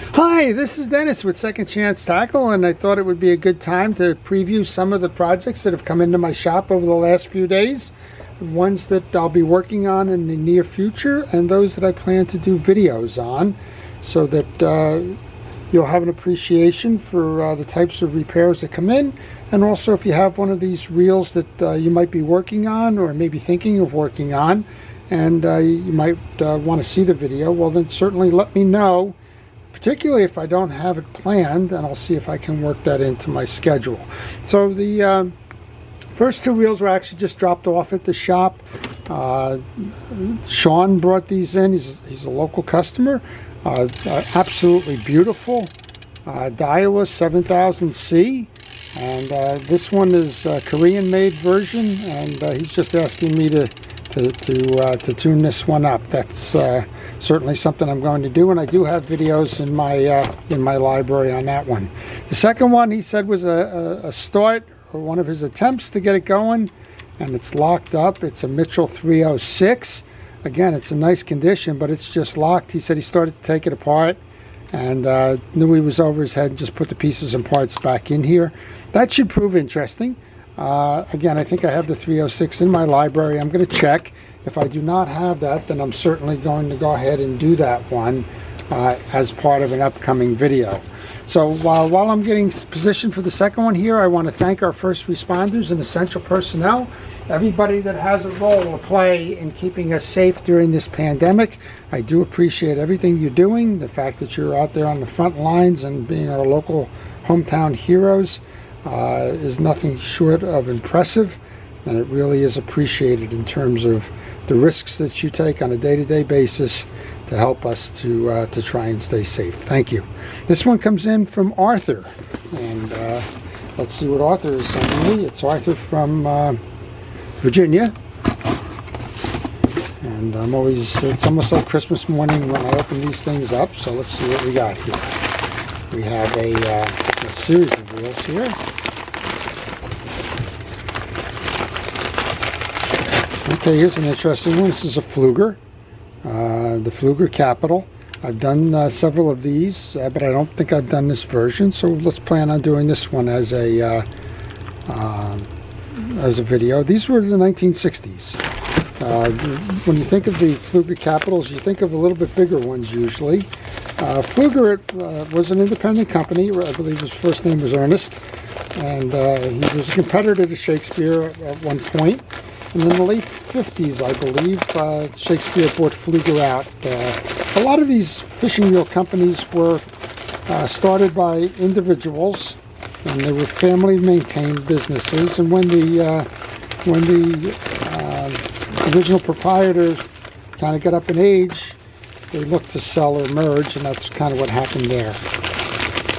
Hi, this is Dennis with Second Chance Tackle, and I thought it would be a good time to preview some of the projects that have come into my shop over the last few days. Ones that I'll be working on in the near future, and those that I plan to do videos on, so that you'll have an appreciation for the types of repairs that come in. And also, if you have one of these reels that you might be working on or maybe thinking of working on, and you might want to see the video, well then certainly let me know, particularly if I don't have it planned, and I'll see if I can work that into my schedule. So the first two reels were actually just dropped off at the shop. Sean brought these in. He's a local customer. Absolutely beautiful. Daiwa 7000C, and this one is a Korean-made version, and he's just asking me to tune this one up. That's certainly something I'm going to do, and I do have videos in my library on that one. The second one, he said, was a start, or one of his attempts to get it going, and it's locked up. It's a Mitchell 306. Again, it's in nice condition, but it's just locked. He said he started to take it apart and knew he was over his head and just put the pieces and parts back in here. That should prove interesting. Again, I think I have the 306 in my library. I'm going to check. If I do not have that, then I'm certainly going to go ahead and do that one as part of an upcoming video. So while I'm getting positioned for the second one here, I want to thank our first responders and essential personnel, everybody that has a role to play in keeping us safe during this pandemic. I do appreciate everything you're doing, the fact that you're out there on the front lines and being our local hometown heroes is nothing short of impressive, and it really is appreciated in terms of the risks that you take on a day-to-day basis to help us to try and stay safe. Thank you. This one comes in from Arthur, and let's see what Arthur is sending me. It's Arthur from Virginia, and it's almost like Christmas morning when I open these things up, so let's see what we got here. We have a series of reels here. Okay, here's an interesting one. This is a Pfluger, the Pfluger Capital. I've done several of these, but I don't think I've done this version, so let's plan on doing this one as a video. These were the 1960s. When you think of the Pfluger Capitals, you think of a little bit bigger ones usually. Pfluger was an independent company. I believe his first name was Ernest, and he was a competitor to Shakespeare at one point. And in the late 50s, I believe, Shakespeare bought Pfluger out. A lot of these fishing reel companies were started by individuals, and they were family-maintained businesses. And when the original proprietors kind of got up in age, they looked to sell or merge, and that's kind of what happened there.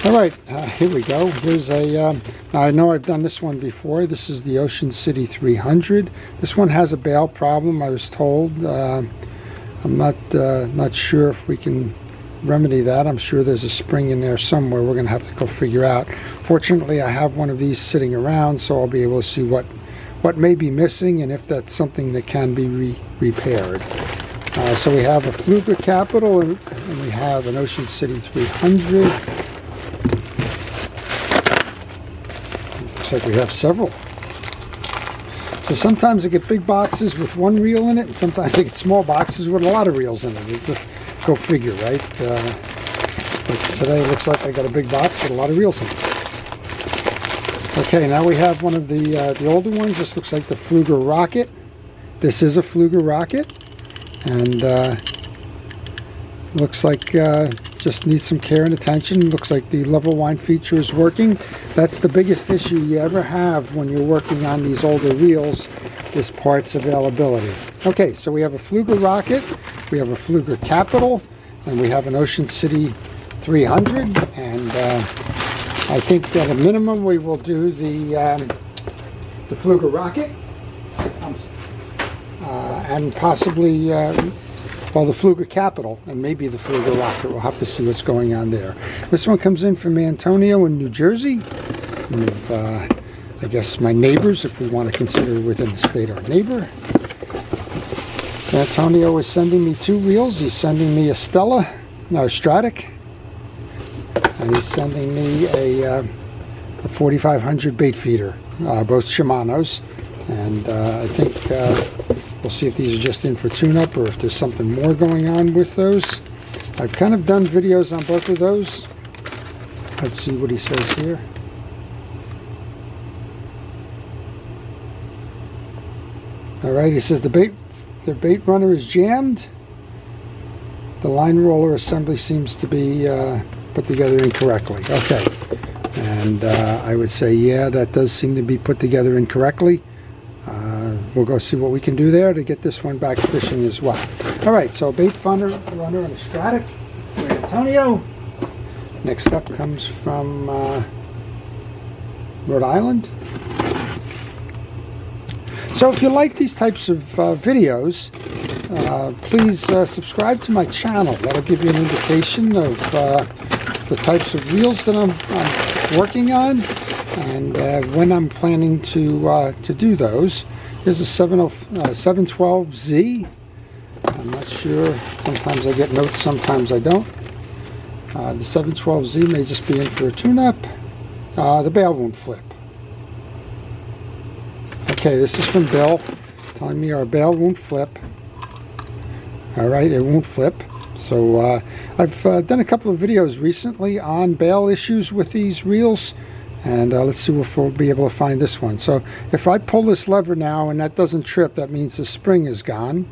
All right, here we go. Here's a, I know I've done this one before. This is the Ocean City 300. This one has a bail problem, I was told. I'm not sure if we can remedy that. I'm sure there's a spring in there somewhere we're going to have to go figure out. Fortunately, I have one of these sitting around, so I'll be able to see what may be missing and if that's something that can be repaired. So we have a Pfluger Capital, and we have an Ocean City 300. Looks like we have several. So sometimes I get big boxes with one reel in it, and sometimes I get small boxes with a lot of reels in it. Just go figure, right? But today it looks like I got a big box with a lot of reels in it. Okay, now we have one of the older ones. This looks like the Pfluger Rocket. This is a Pfluger Rocket, and looks like just needs some care and attention. Looks like the level wind feature is working. That's the biggest issue you ever have when you're working on these older reels, is parts availability. Okay, so we have a Pfluger Rocket, we have a Pfluger Capital, and we have an Ocean City 300, and I think at a minimum we will do the Pfluger Rocket, and possibly well, the Pfluger Capital, and maybe the Pfluger Rocket. We'll have to see what's going on there. This one comes in from Antonio in New Jersey. One of, I guess, my neighbors, if we want to consider within the state our neighbor. Antonio is sending me two reels. He's sending me a Stella, no, Stratic, and he's sending me a 4500 bait feeder, both Shimano's, and I think we'll see if these are just in for tune-up or if there's something more going on with those. I've kind of done videos on both of those. Let's see what he says here. Alright, he says the bait runner is jammed. The line roller assembly seems to be put together incorrectly. Okay, and I would say, yeah, that does seem to be put together incorrectly. We'll go see what we can do there to get this one back fishing as well. Alright, so bait runner and a Stratic. Antonio. Next up comes from Rhode Island. So if you like these types of videos, please subscribe to my channel. That'll give you an indication of the types of reels that I'm working on and when I'm planning to do those. Here's a 712Z. I'm not sure. Sometimes I get notes, sometimes I don't. The 712Z may just be in for a tune-up. The bail won't flip. Okay, this is from Bill, telling me our bail won't flip. Alright, it won't flip. So I've done a couple of videos recently on bail issues with these reels, and let's see if we'll be able to find this one. So if I pull this lever now and that doesn't trip, that means the spring is gone.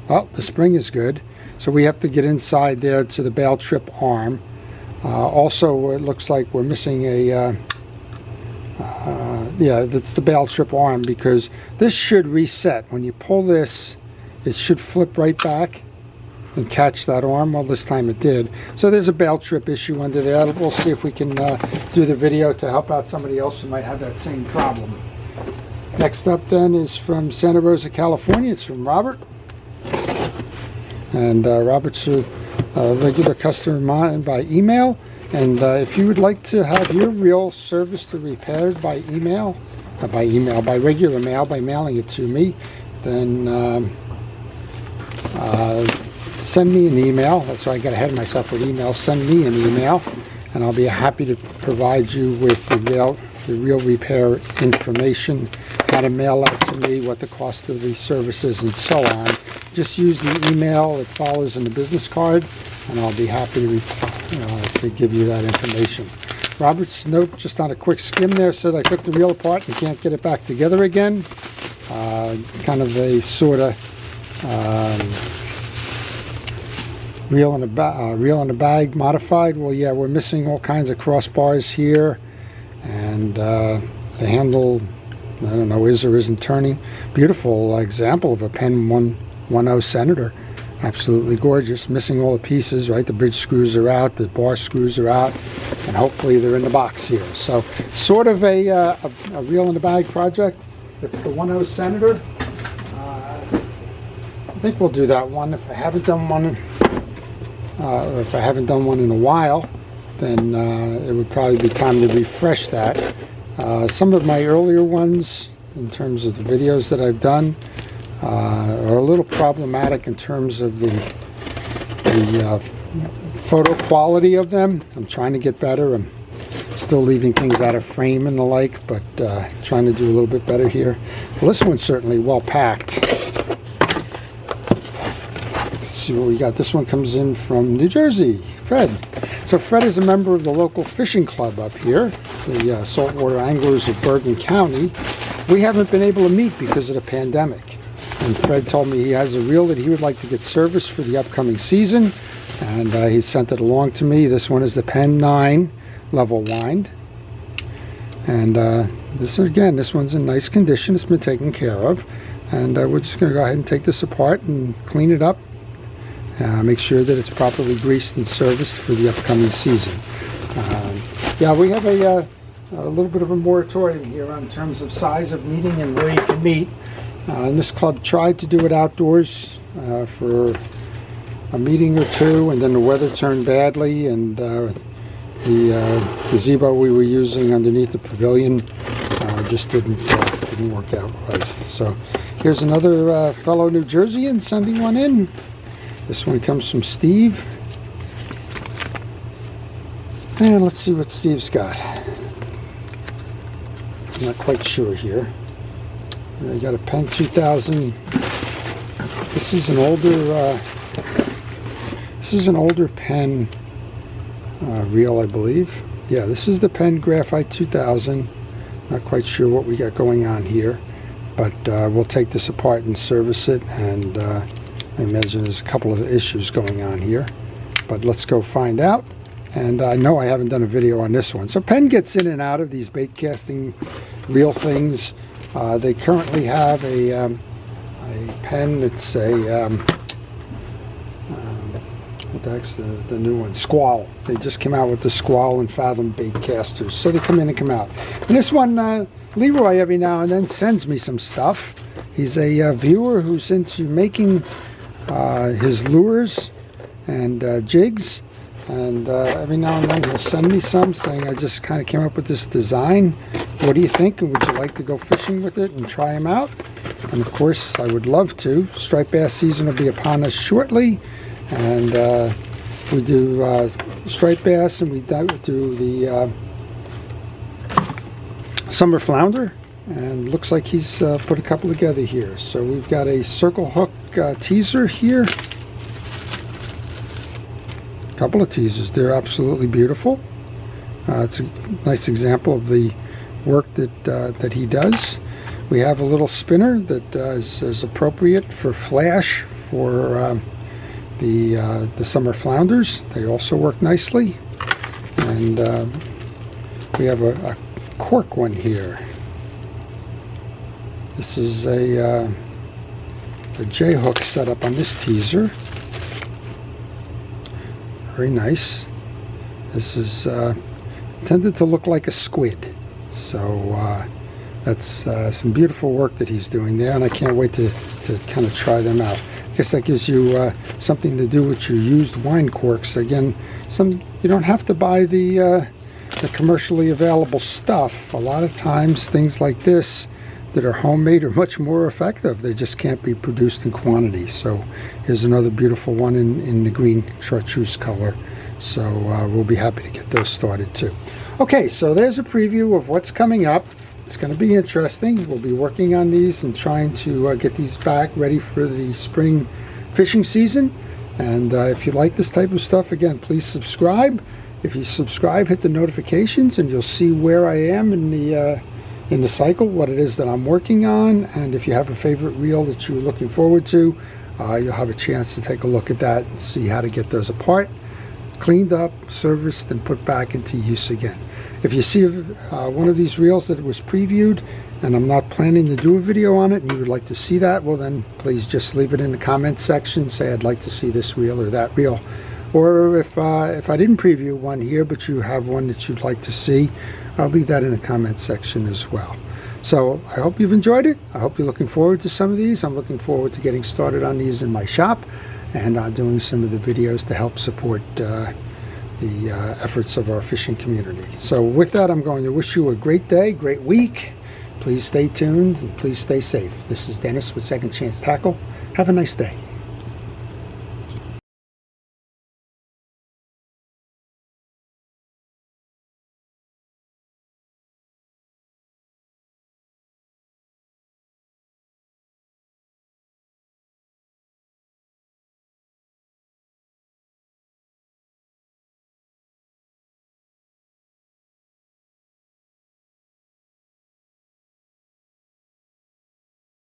Oh, the spring is good. So we have to get inside there to the bail trip arm. Also, it looks like we're missing a, yeah, that's the bail trip arm, because this should reset. When you pull this, it should flip right back and catch that arm. Well, this time it did. So there's a bail trip issue under there. We'll see if we can do the video to help out somebody else who might have that same problem. Next up then is from Santa Rosa, California. It's from Robert. And Robert's a regular customer of mine by email. And if you would like to have your reel serviced or repaired by email, by regular mail, by mailing it to me, then send me an email. That's why I got ahead of myself with email. Send me an email, and I'll be happy to provide you with the reel repair information, how to mail out to me, what the cost of the service is, and so on. Just use the email that follows in the business card, and I'll be happy to give you that information. Robert's note, just on a quick skim there, said I took the reel apart and can't get it back together again. Kind of a sort of reel in a bag modified. Well, yeah, we're missing all kinds of crossbars here, and the handle, I don't know, is or isn't turning. Beautiful example of a Penn 110 Senator. Absolutely gorgeous. Missing all the pieces, right? The bridge screws are out, the bar screws are out, and hopefully they're in the box here. So sort of a reel in a bag project. It's the 10 Senator. I think we'll do that one. If I haven't done one, or if I haven't done one in a while, then it would probably be time to refresh that. Some of my earlier ones, in terms of the videos that I've done, are a little problematic in terms of the photo quality of them. I'm trying to get better. I'm still leaving things out of frame and the like, but trying to do a little bit better here. Well, this one's certainly well packed. Let's see what we got. This one comes in from New Jersey, Fred. So Fred is a member of the local fishing club up here, the Saltwater Anglers of Bergen County. We haven't been able to meet because of the pandemic. And Fred told me he has a reel that he would like to get serviced for the upcoming season, and he sent it along to me. This one is the Penn 9 level wind, and this one's in nice condition. It's been taken care of, and we're just going to go ahead and take this apart and clean it up, make sure that it's properly greased and serviced for the upcoming season. Yeah, we have a little bit of a moratorium here in terms of size of meeting and where you can meet. And this club tried to do it outdoors for a meeting or two, and then the weather turned badly, and the gazebo we were using underneath the pavilion just didn't work out right. So here's another fellow New Jerseyan sending one in. This one comes from Steve. And let's see what Steve's got. I'm not quite sure here. I got a Penn 2000. This is an older Penn reel, I believe. Yeah, this is the Penn Graphite 2000. Not quite sure what we got going on here, but we'll take this apart and service it, and I imagine there's a couple of issues going on here, but let's go find out. And I know I haven't done a video on this one. So Penn gets in and out of these bait casting reel things. They currently have a Penn. It's a what the heck's the new one? Squall. They just came out with the Squall and Fathom bait casters. So they come in and come out. And this one, Leroy every now and then sends me some stuff. He's a viewer who's into making his lures and jigs. And every now and then he'll send me some saying, I just kind of came up with this design. What do you think? And would you like to go fishing with it and try them out? And of course, I would love to. Striped bass season will be upon us shortly. And we do striped bass, and we do the summer flounder. And looks like he's put a couple together here. So we've got a circle hook teaser here. Couple of teasers. They're absolutely beautiful. It's a nice example of the work that he does. We have a little spinner that is appropriate for flash for the summer flounders. They also work nicely. And we have a cork one here. This is a J-hook setup on this teaser. Very nice. This is intended to look like a squid. So that's some beautiful work that he's doing there, and I can't wait to kind of try them out. I guess that gives you something to do with your used wine corks. Again, you don't have to buy the commercially available stuff. A lot of times things like this that are homemade are much more effective. They just can't be produced in quantity. So here's another beautiful one in the green chartreuse color. So we'll be happy to get those started too. Okay, so there's a preview of what's coming up. It's going to be interesting. We'll be working on these and trying to get these back ready for the spring fishing season. And if you like this type of stuff, again, please subscribe. If you subscribe, hit the notifications, and you'll see where I am in the cycle, what it is that I'm working on. And if you have a favorite reel that you're looking forward to, you'll have a chance to take a look at that and see how to get those apart, cleaned up, serviced, and put back into use again. If you see one of these reels that was previewed and I'm not planning to do a video on it and you would like to see that, well then please just leave it in the comments section. Say I'd like to see this reel or that reel. Or if I didn't preview one here but you have one that you'd like to see, I'll leave that in the comments section as well. So I hope you've enjoyed it. I hope you're looking forward to some of these. I'm looking forward to getting started on these in my shop and doing some of the videos to help support the efforts of our fishing community. So with that, I'm going to wish you a great day, great week. Please stay tuned and please stay safe. This is Dennis with Second Chance Tackle. Have a nice day.